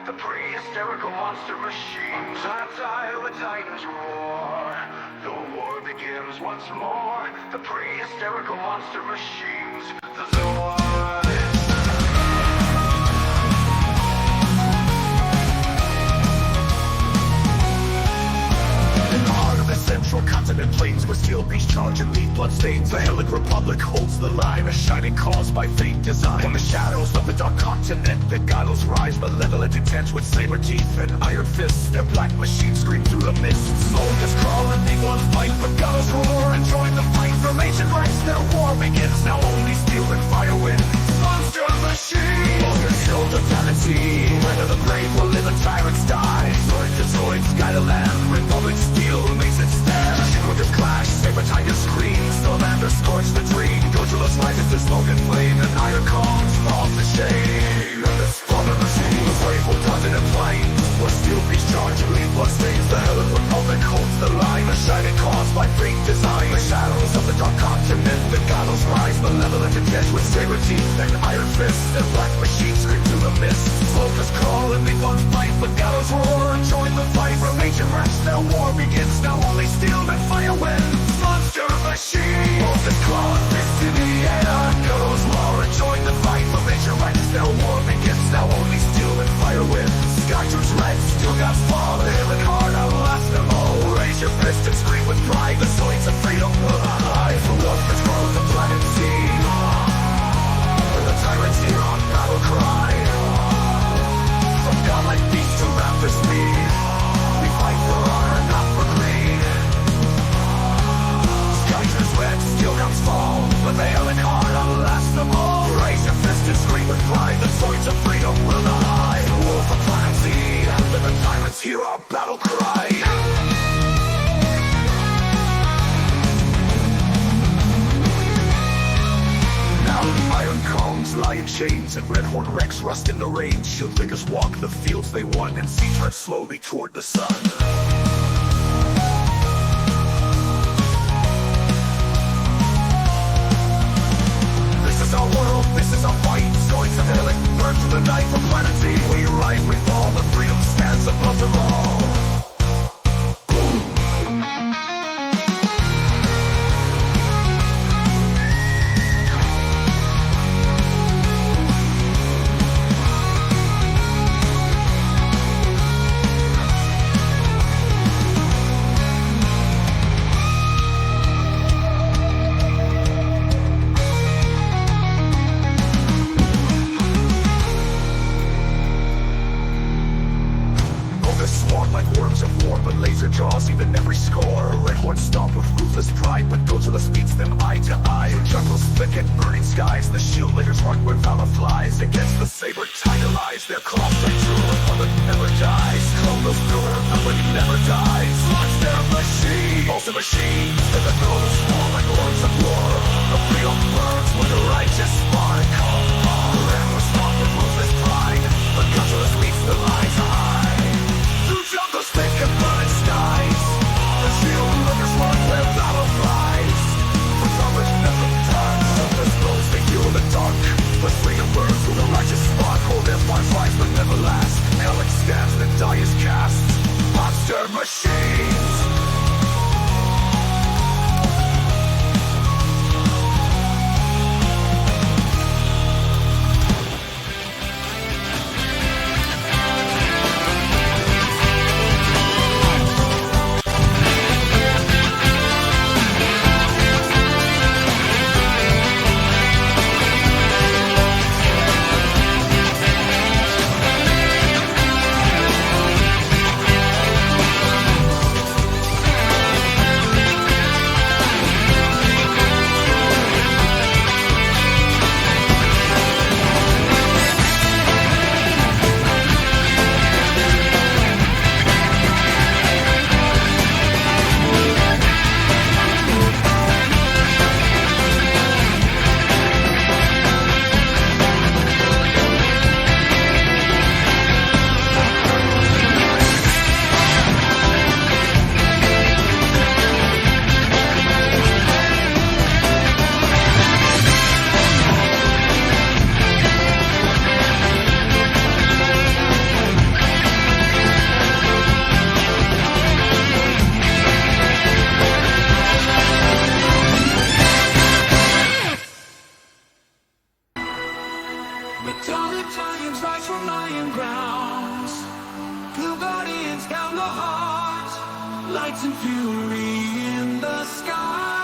The pre-hysterical monster machines. Tactile, the titans roar. The war begins once more. The pre-hysterical monster machines. The Zoids. Central continent plains where steel beasts charge and leave bloodstains. The Hellenic Republic holds the line, a shining cause by fate designed. On the shadows of the dark continent, the goddess rise, malevolent intent with saber teeth and iron fists. Their black machines scream through the mist. Soldiers crawl and they won't fight, but goddess roar and join the fight. From ancient rights, their war begins. Now only steel and fire win. Monster machine, Vulgar show totality. Land of the brave will live and tyrants die. Zoids to Zoids, guide a land. Republic steel makes it stand. Shipwreckers clash, saber tigers scream. Salamander scorch the dream. Godzillas rises to smoke and flame, and iron calms falls to shame. And the slaughter machine, the brave will done in flames. Where steel beasts charge and leave bloodstains. The Hellenic Republic holds the line, a shining cause by fate design. The shadows of the dark continent, the goddess rise, malevolent intent with saber teeth and iron fists. Their black machines scream through the mist. Soldiers crawl and they won't fight, but goddess roar and join the fight. From ancient wrecks, their war begins. Now only steel and fire wins. Monster machine, Vulcan claw and fist in the air. Goes war and join the fight. From ancient wrecks, their war begins. Now only steel and fire wins. Sky turns red, steel gods fall. The Hellenic heart outlast them all. Raise your fist and scream with pride. The Zoids of freedom will lie. For what has grown the planet sea. The tyrants hear on battle cry. From godlike beasts to raptor speed, we fight for honor, not for greed. Sky turns red, steel guns fall, but the Hellenic heart outlast them all. Raise your fist and scream with pride. The Zoids of freedom will not hide. The wolf of planet Z, and the tyrants hear our battle cry. Iron combs lie in chains, and red horn wrecks rust in the rain. Shield figures walk the fields they won, and sea turns slowly toward the sun. This is our world, this is our fight. Zoids of Hellenic burn through the night. From planet Z we rise, we fall, but freedom stands above them all. Like worms of war, but laser jaws even every score. Red horns stomp with ruthless pride, but Godzilla meets them eye to eye. Jungles thicket, burning skies. The shield lickers run where valor flies. Against the saber tiger lies. Their claws are true, Republic never dies. Clone through, Republic never dies. Launch their machine, Ultimate machine. And the nobles fall like lords of war. The freedom burns when the righteous spawn. Call and respond with ruthless pride. But Godzilla meets the lies high. Jungles thick and burning skies. The shield lookers run where battle flies. For coverage never turns. Selfless blows they heal in the dark. But freedom burns through the righteous spot. Hold their fires rise but never last. Hellenic Blue guardians count the heart, lights and fury in the sky.